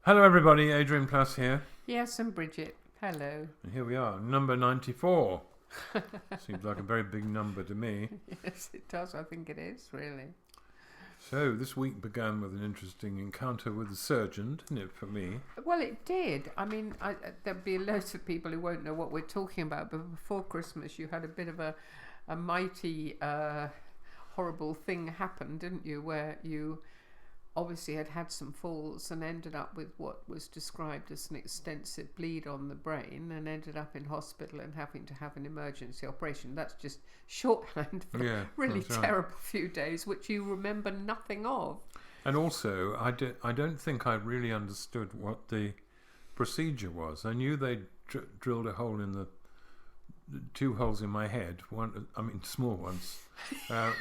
Hello everybody, Adrian Plus here. Yes, and Bridget. Hello. And here we are, number 94. Seems like a very big number to me. Yes, it does. I think it is, really. So this week began with an interesting encounter with the surgeon, didn't it, for me? Well, it did. I mean, there'll be loads of people who won't know what we're talking about, but before Christmas you had a bit of a mighty horrible thing happen, didn't you, where you obviously had some falls and ended up with what was described as an extensive bleed on the brain and ended up in hospital and having to have an emergency operation. That's just shorthand for a really terrible few days, which you remember nothing of. And also, I don't think I really understood what the procedure was. I knew they drilled a hole in the two holes in my head, small ones,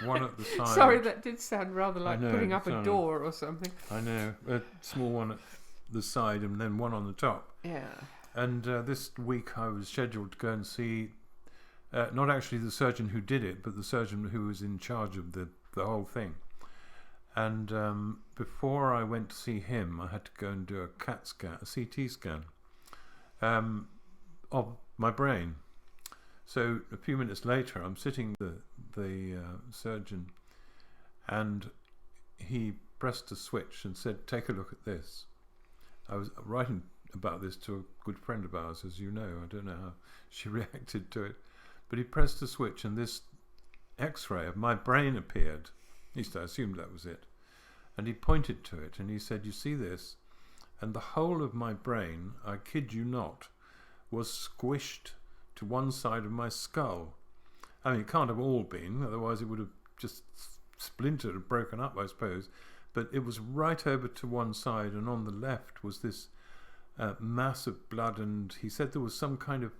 one at the side. Sorry, that did sound rather like putting up a door or something. I know, a small one at the side and then one on the top. Yeah. And this week I was scheduled to go and see, not actually the surgeon who did it, but the surgeon who was in charge of the whole thing. And before I went to see him, I had to go and do a CAT scan, a CT scan of my brain. So a few minutes later, I'm sitting with the surgeon, and he pressed a switch and said, "Take a look at this." I was writing about this to a good friend of ours, as you know. I don't know how she reacted to it, but he pressed a switch, and this X-ray of my brain appeared. At least I assumed that was it. And he pointed to it, and he said, "You see this?" And the whole of my brain, I kid you not, was squished to one side of my skull. I mean, it can't have all been, otherwise it would have just splintered or broken up, I suppose. But it was right over to one side, and on the left was this mass of blood, and he said there was some kind of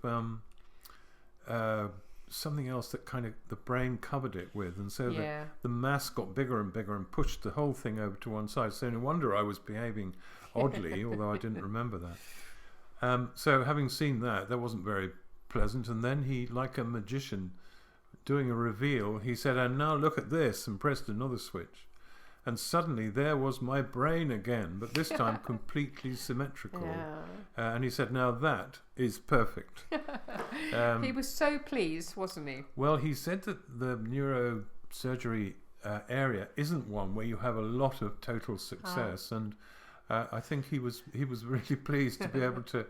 something else that kind of the brain covered it with, and so the mass got bigger and bigger and pushed the whole thing over to one side. So no wonder I was behaving oddly, although I didn't remember that. So having seen that wasn't very pleasant, and then he, like a magician doing a reveal, he said, "And now look at this," and pressed another switch, and suddenly there was my brain again, but this time completely symmetrical. And he said, "Now that is perfect." He was so pleased, wasn't he? Well, he said that the neurosurgery area isn't one where you have a lot of total success, and I think he was really pleased to be able to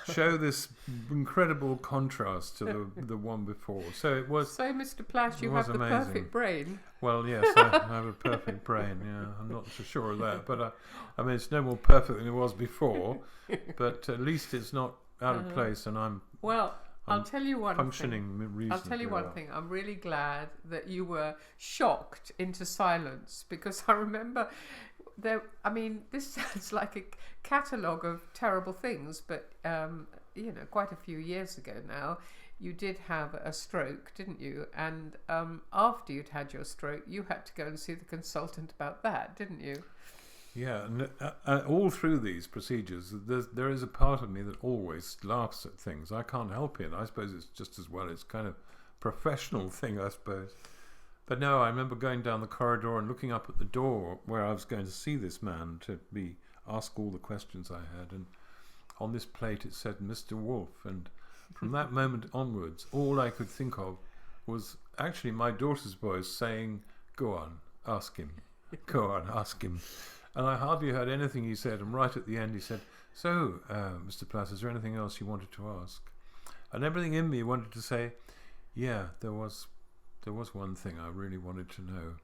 show this incredible contrast to the one before. So it was. So, Mr. Platt, you have the perfect brain. Well, yes, I have a perfect brain. Yeah, I'm not so sure of that, but I mean, it's no more perfect than it was before. But at least it's not out of place, and I'll tell you one functioning reasonably. I'll tell you one thing. I'm really glad that you were shocked into silence, because I remember this sounds like a catalogue of terrible things, but quite a few years ago now, you did have a stroke, didn't you? And after you'd had your stroke, you had to go and see the consultant about that, didn't you? Yeah, and all through these procedures, there is a part of me that always laughs at things. I can't help it. I suppose it's just as well. It's kind of professional thing, I suppose. But no, I remember going down the corridor and looking up at the door where I was going to see this man to ask all the questions I had. And on this plate it said Mr. Wolfe. And from that moment onwards, all I could think of was actually my daughter's voice saying, "Go on, ask him. Go on, ask him." And I hardly heard anything he said. And right at the end he said, "So, Mr. Platt, is there anything else you wanted to ask?" And everything in me wanted to say, "Yeah, there was one thing I really wanted to know.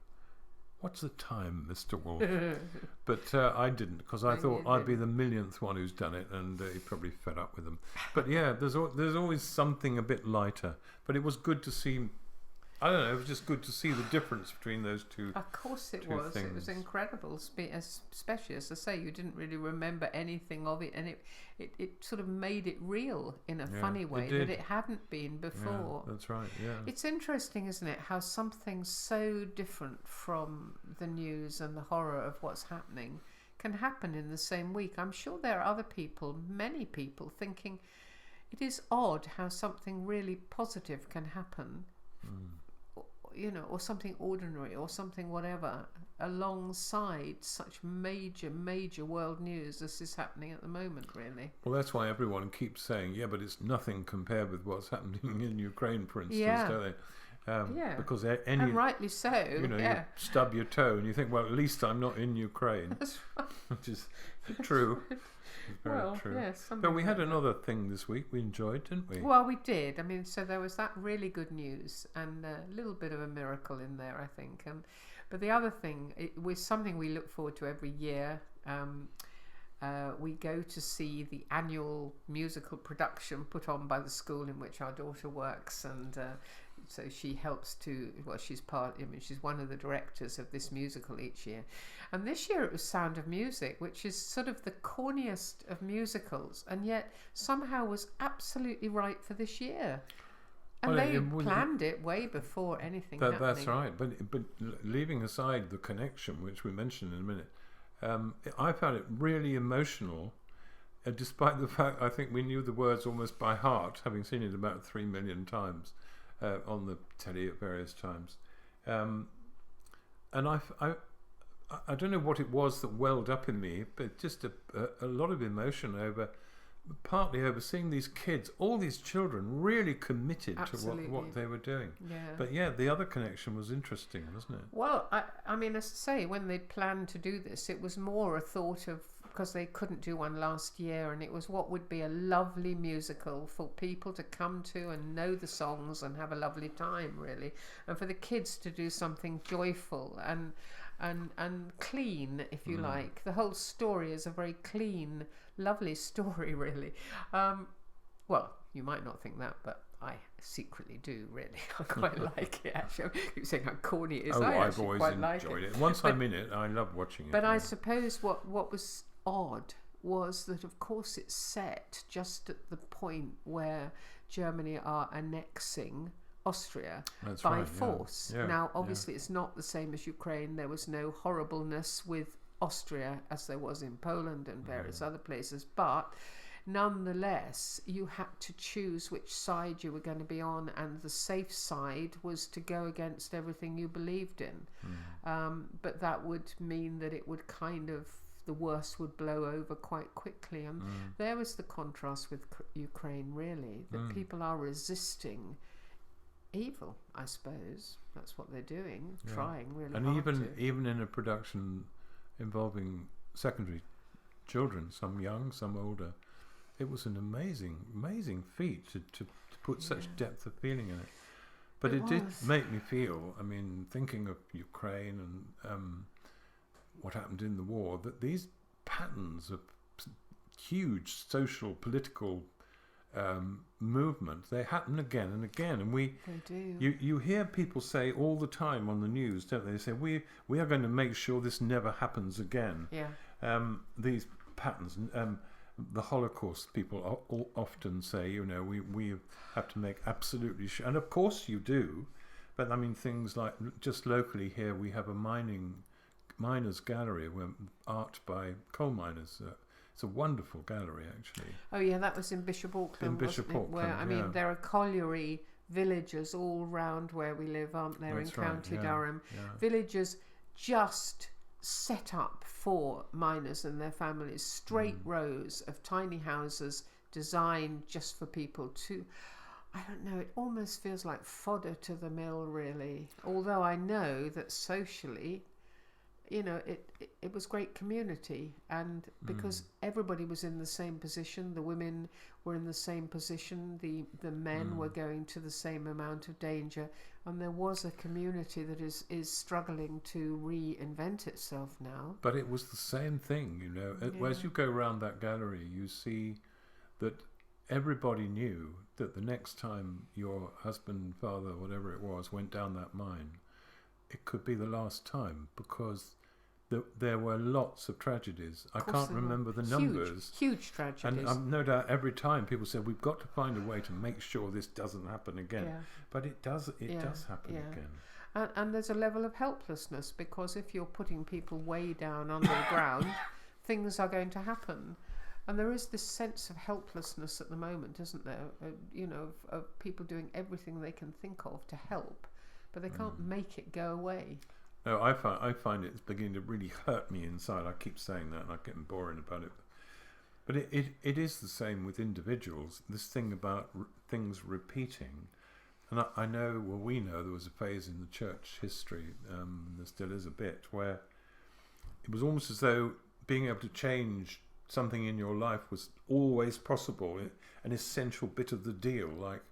What's the time, Mr. Wolfe?" But I didn't, because I thought I'd be the millionth one who's done it, and he probably fed up with them. But yeah, there's always something a bit lighter. But it was good to see. I don't know. It was just good to see the difference between those two. Of course it was. Things. It was incredible, especially, as I say, you didn't really remember anything of it, and it sort of made it real in a funny way that it hadn't been before. Yeah, that's right, yeah. It's interesting, isn't it, how something so different from the news and the horror of what's happening can happen in the same week. I'm sure there are other people, many people, thinking it is odd how something really positive can happen. Or something ordinary or something whatever alongside such major world news as is happening at the moment, really. Well, that's why everyone keeps saying, yeah, but it's nothing compared with what's happening in Ukraine, for instance, Yeah. don't they? Because And rightly so. you stub your toe and you think, well, at least I'm not in Ukraine. That's right. Which is true. It's very true. Yes. But we had another thing this week we enjoyed, didn't we? Well, we did. I mean, so there was that really good news and a little bit of a miracle in there, I think. But the other thing, it was something we look forward to every year. We go to see the annual musical production put on by the school in which our daughter works, and so she helps to. Well, she's one of the directors of this musical each year, and this year it was Sound of Music, which is sort of the corniest of musicals, and yet somehow was absolutely right for this year. And they planned it way before anything happening. That's right. But leaving aside the connection, which we mentioned in a minute. I found it really emotional, despite the fact I think we knew the words almost by heart, having seen it about 3 million times on the telly at various times. And I don't know what it was that welled up in me, but just a lot of emotion partly over seeing these kids, all these children, really committed Absolutely. to what they were doing. Yeah. But yeah, the other connection was interesting, wasn't it? Well, I mean, as I say, when they planned to do this, it was more a thought of, because they couldn't do one last year, and it was what would be a lovely musical for people to come to and know the songs and have a lovely time, really, and for the kids to do something joyful and clean, if you like. The whole story is a very clean, lovely story, really. Well, you might not think that, but I secretly do, really. I quite like it, actually. You're saying how corny it is. I've always enjoyed it. Once I'm in it, I love watching it. But I suppose what was odd was that, of course, it's set just at the point where Germany are annexing Austria by force. Yeah. Now, obviously, it's not the same as Ukraine. There was no horribleness with Austria as there was in Poland and various other places, but nonetheless, you had to choose which side you were going to be on, and the safe side was to go against everything you believed in. But that would mean that it would kind of, the worst would blow over quite quickly. And there was the contrast with Ukraine, really, that people are resisting evil, I suppose. That's what they're doing, trying really hard and even in a production involving secondary children, some young, some older, it was an amazing feat to put such depth of feeling in it. But it did make me feel, I mean, thinking of Ukraine and what happened in the war, that these patterns of huge social, political movement, they happen again and again, and they do. You hear people say all the time on the news, don't they? They say we are going to make sure this never happens again. These patterns, the Holocaust people often say, we have to make absolutely sure, and of course you do, but I mean things like just locally here we have a miners gallery where art by coal miners. It's a wonderful gallery, actually. Oh yeah, that was in Bishop Auckland, wasn't it? Where, I mean, there are colliery villages all round where we live, aren't there? That's in County Durham. Villages just set up for miners and their families. Straight rows of tiny houses designed just for people to, I don't know, it almost feels like fodder to the mill, really. Although I know that socially, it was great community, and because everybody was in the same position, the women were in the same position, the men were going to the same amount of danger, and there was a community that is struggling to reinvent itself now. But it was the same thing, as you go around that gallery, you see that everybody knew that the next time your husband, father, whatever it was, went down that mine, it could be the last time, because there were lots of tragedies. I can't remember the numbers. Huge tragedies. And no doubt every time people said, we've got to find a way to make sure this doesn't happen again. But it does happen again. And there's a level of helplessness, because if you're putting people way down under the ground, things are going to happen. And there is this sense of helplessness at the moment, isn't there? Of people doing everything they can think of to help, but they can't make it go away. No, I find it's beginning to really hurt me inside. I keep saying that, and I'm getting boring about it. But it is the same with individuals. This thing about things repeating. And I know, well, we know there was a phase in the church history, there still is a bit, where it was almost as though being able to change something in your life was always possible, an essential bit of the deal, like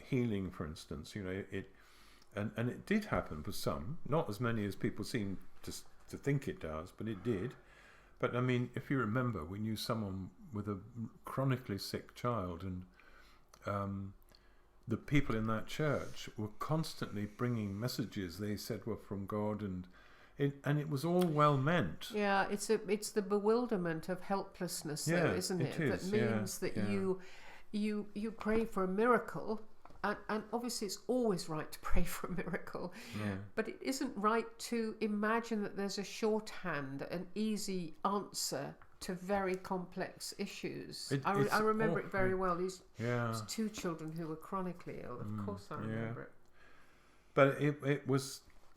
healing, for instance. And it did happen for some, not as many as people seem to think it does, but it did. But I mean, if you remember, we knew someone with a chronically sick child, and the people in that church were constantly bringing messages they said were from God, and it was all well meant. Yeah, it's the bewilderment of helplessness, though, isn't it? That means that you pray for a miracle, and obviously it's always right to pray for a miracle, but it isn't right to imagine that there's a shorthand, an easy answer to very complex issues. I remember it very well. These two children who were chronically ill. Of course I remember it. But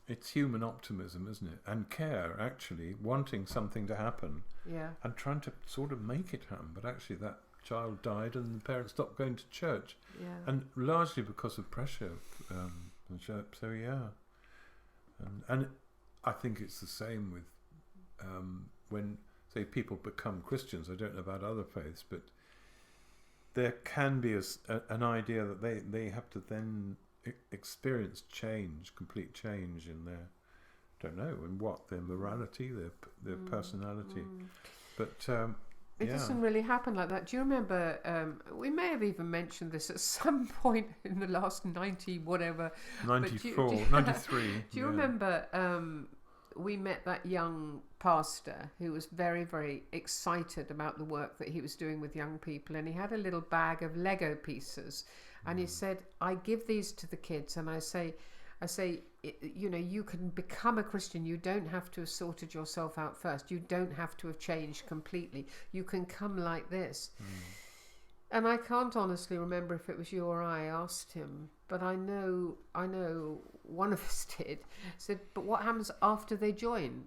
it's human optimism, isn't it? And care, actually, wanting something to happen. Yeah. And trying to sort of make it happen. But actually that child died and the parents stopped going to church. Yeah. And largely because of pressure. So, yeah. And I think it's the same with when, say, people become Christians. I don't know about other faiths, but there can be an idea that they have to then experience change, complete change in their, don't know, in what, their morality, their personality. But it doesn't really happen like that. Do you remember, we may have even mentioned this at some point in the last 93. Do you remember we met that young pastor who was very, very excited about the work that he was doing with young people, and he had a little bag of Lego pieces, and he said, I give these to the kids, and I say, you can become a Christian. You don't have to have sorted yourself out first. You don't have to have changed completely. You can come like this. And I can't honestly remember if it was you or I asked him, but I know one of us did. Said, but what happens after they join?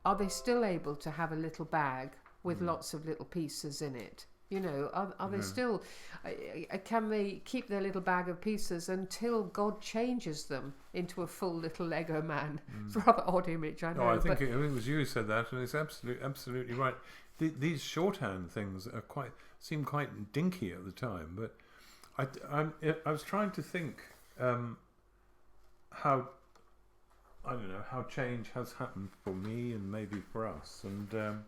Are they still able to have a little bag with lots of little pieces in it? Are they still? Can they keep their little bag of pieces until God changes them into a full little Lego man? It's a rather odd image, I know. I think it was you who said that, and it's absolutely right. These shorthand things seem quite dinky at the time, but I was trying to think how, I don't know, how change has happened for me and maybe for us, and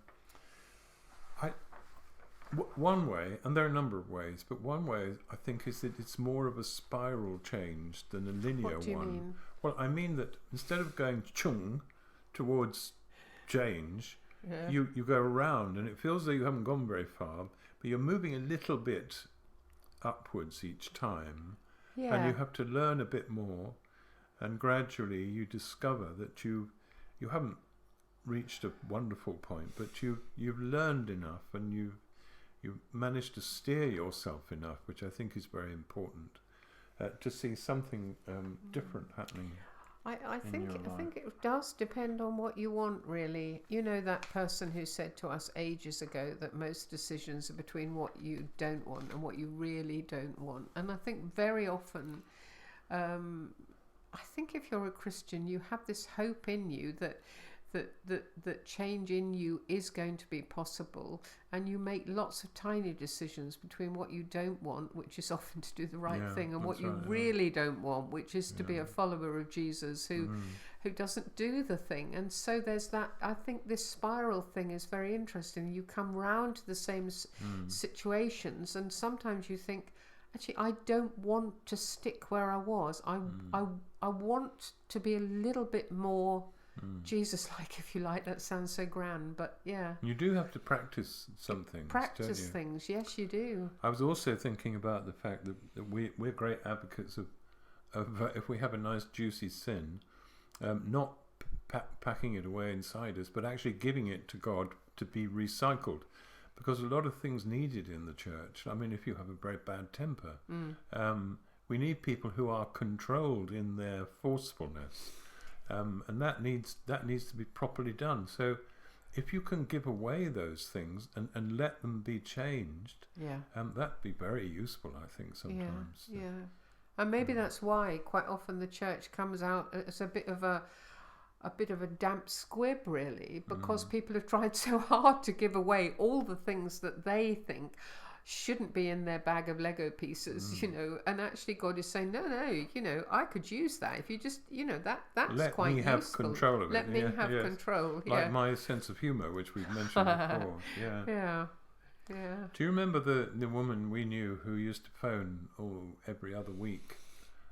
one way, and there are a number of ways, but one way I think is that it's more of a spiral change than a linear one. What do you mean? Well, I mean that instead of going chung towards change, you go around, and it feels as though you haven't gone very far, but you're moving a little bit upwards each time, and you have to learn a bit more, and gradually you discover that you haven't reached a wonderful point, but you've learned enough, and you've managed to steer yourself enough, which I think is very important, to see something different happening. I think it does depend on what you want, really. That person who said to us ages ago that most decisions are between what you don't want and what you really don't want. And I think very often, I think if you're a Christian, you have this hope in you that change in you is going to be possible, and you make lots of tiny decisions between what you don't want, which is often to do the right thing, and what you really don't want, which is to be a follower of Jesus who doesn't do the thing. And so there's that. I think this spiral thing is very interesting. You come round to the same situations, and sometimes you think, actually, I don't want to stick where I was. I want to be a little bit more Jesus-like, if you like. That sounds so grand, but yeah. You do have to practice some things. Practice things, yes, you do. I was also thinking about the fact that we're great advocates of if we have a nice juicy sin, not packing it away inside us, but actually giving it to God to be recycled. Because a lot of things needed in the church. I mean, if you have a very bad temper, we need people who are controlled in their forcefulness. and that needs to be properly done. So if you can give away those things and let them be changed, that'd be very useful, I think, sometimes. Yeah. And maybe that's why quite often the church comes out as a bit of a damp squib, really, because people have tried so hard to give away all the things that they think shouldn't be in their bag of Lego pieces, and actually God is saying, no, I could use that if you just, that's quite useful. Let me have control of it. Let me have control. Like my sense of humour, which we've mentioned before. Yeah. Do you remember the woman we knew who used to phone every other week?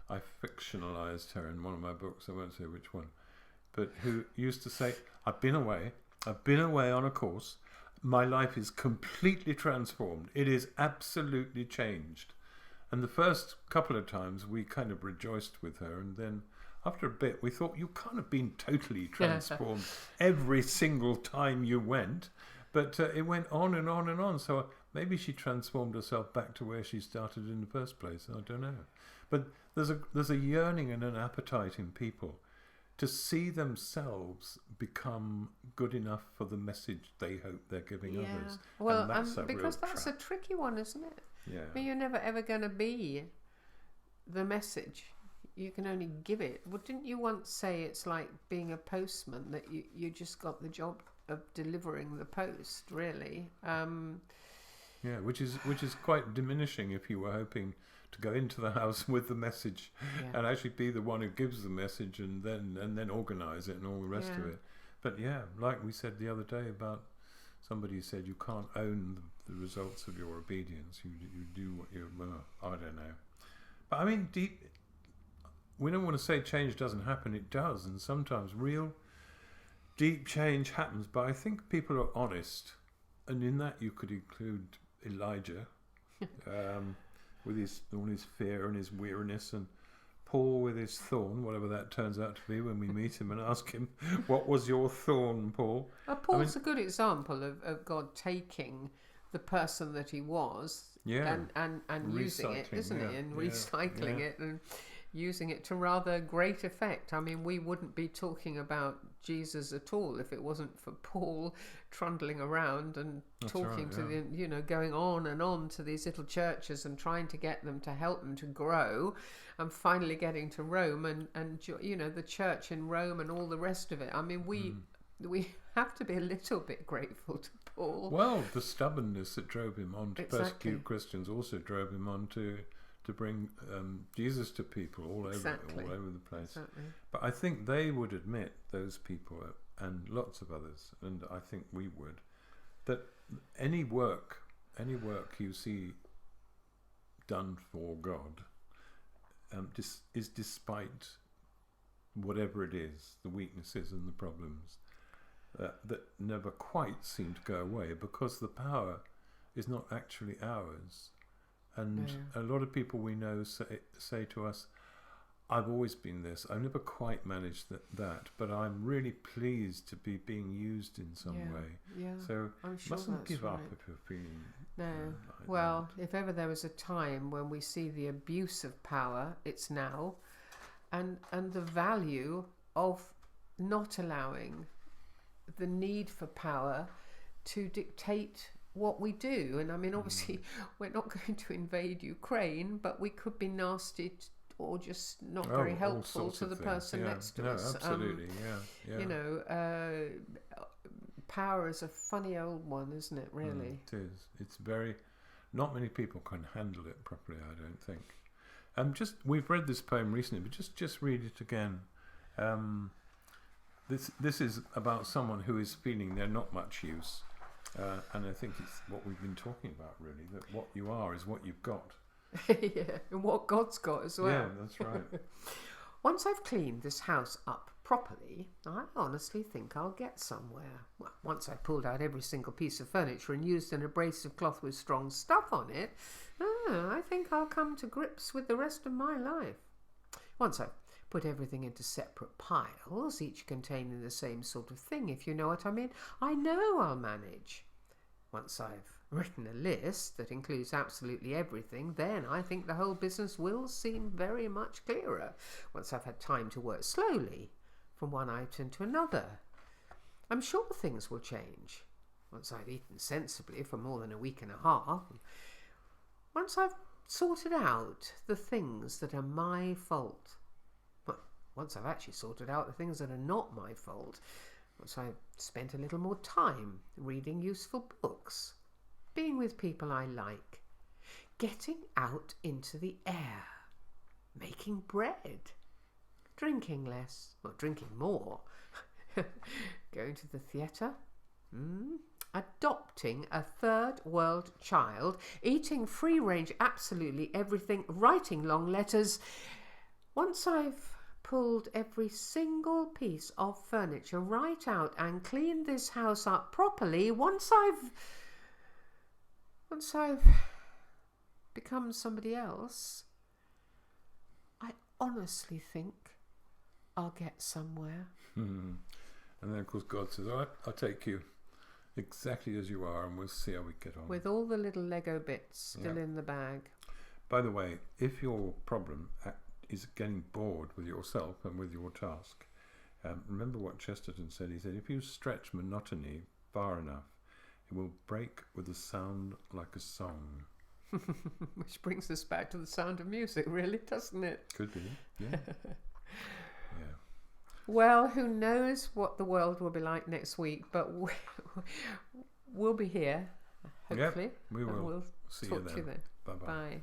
I fictionalised her in one of my books. I won't say which one, but who used to say, I've been away on a course. My life is completely transformed. It is absolutely changed. And the first couple of times we kind of rejoiced with her, and then after a bit we thought, you can't have been totally transformed every single time you went. But it went on and on and on. So maybe she transformed herself back to where she started in the first place. I don't know. But there's a yearning and an appetite in people to see themselves become good enough for the message they hope they're giving others. Well, because that's a tricky one, isn't it? Yeah. I mean, you're never ever going to be the message. You can only give it. Well, didn't you once say it's like being a postman, that you just got the job of delivering the post, really? Which is quite diminishing if you were hoping to go into the house with the message and actually be the one who gives the message and then organise it and all the rest of it. But like we said the other day about somebody said you can't own the results of your obedience. You do what you I don't know. But I mean, we don't want to say change doesn't happen. It does, and sometimes real deep change happens. But I think people are honest, and in that you could include Elijah. With all his fear and his weariness, and Paul with his thorn, whatever that turns out to be when we meet him and ask him, what was your thorn, Paul? Paul's a good example of God taking the person that he was and using it, isn't he? And recycling it and using it to rather great effect. I mean, we wouldn't be talking about Jesus at all if it wasn't for Paul trundling around and talking to the, going on and on to these little churches and trying to get them to help them to grow, and finally getting to Rome and the church in Rome and all the rest of it. I mean, we have to be a little bit grateful to Paul. Well, the stubbornness that drove him on to persecute Christians also drove him on to bring Jesus to people all over the place. Exactly. But I think they would admit, those people and lots of others, and I think we would, that any work you see done for God is despite whatever it is, the weaknesses and the problems that never quite seem to go away, because the power is not actually ours. And a lot of people we know say to us, I've always been this. I've never quite managed that, but I'm really pleased to be being used in some way. Yeah, so mustn't give up if you're feeling. No. Well, if ever there was a time when we see the abuse of power, it's now, and the value of not allowing the need for power to dictate what we do. And I mean, obviously we're not going to invade Ukraine, but we could be nasty or just not very helpful to the person next to us. Absolutely. Power is a funny old one, isn't it, really? It is. It's very, not many people can handle it properly, I don't think. We've read this poem recently, but just read it again. This is about someone who is feeling they're not much use. And I think it's what we've been talking about, really, that what you are is what you've got. And what God's got as well. Yeah, that's right. Once I've cleaned this house up properly, I honestly think I'll get somewhere. Well, once I've pulled out every single piece of furniture and used an abrasive cloth with strong stuff on it, I think I'll come to grips with the rest of my life. Once I've put everything into separate piles, each containing the same sort of thing, if you know what I mean, I know I'll manage. Once I've written a list that includes absolutely everything, then I think the whole business will seem very much clearer. Once I've had time to work slowly, from one item to another. I'm sure things will change once I've eaten sensibly for more than a week and a half. Once I've sorted out the things that are my fault. Well, once I've actually sorted out the things that are not my fault. Once I've spent a little more time reading useful books, being with people I like, getting out into the air, making bread, drinking less, well, drinking more, going to the theatre, adopting a third world child, eating free range absolutely everything, writing long letters. Once I've pulled every single piece of furniture right out and cleaned this house up properly, once I've become somebody else, I honestly think I'll get somewhere. And then, of course, God says, I'll take you exactly as you are, and we'll see how we get on. With all the little Lego bits still in the bag. By the way, if your problem is getting bored with yourself and with your task, remember what Chesterton said. He said, if you stretch monotony far enough, it will break with a sound like a song. Which brings us back to the sound of music, really, doesn't it? Could be, yeah. Yeah. Well, who knows what the world will be like next week, but we'll be here, hopefully. Yep, we will. We'll see talk you then. to you then. Bye-bye. Bye.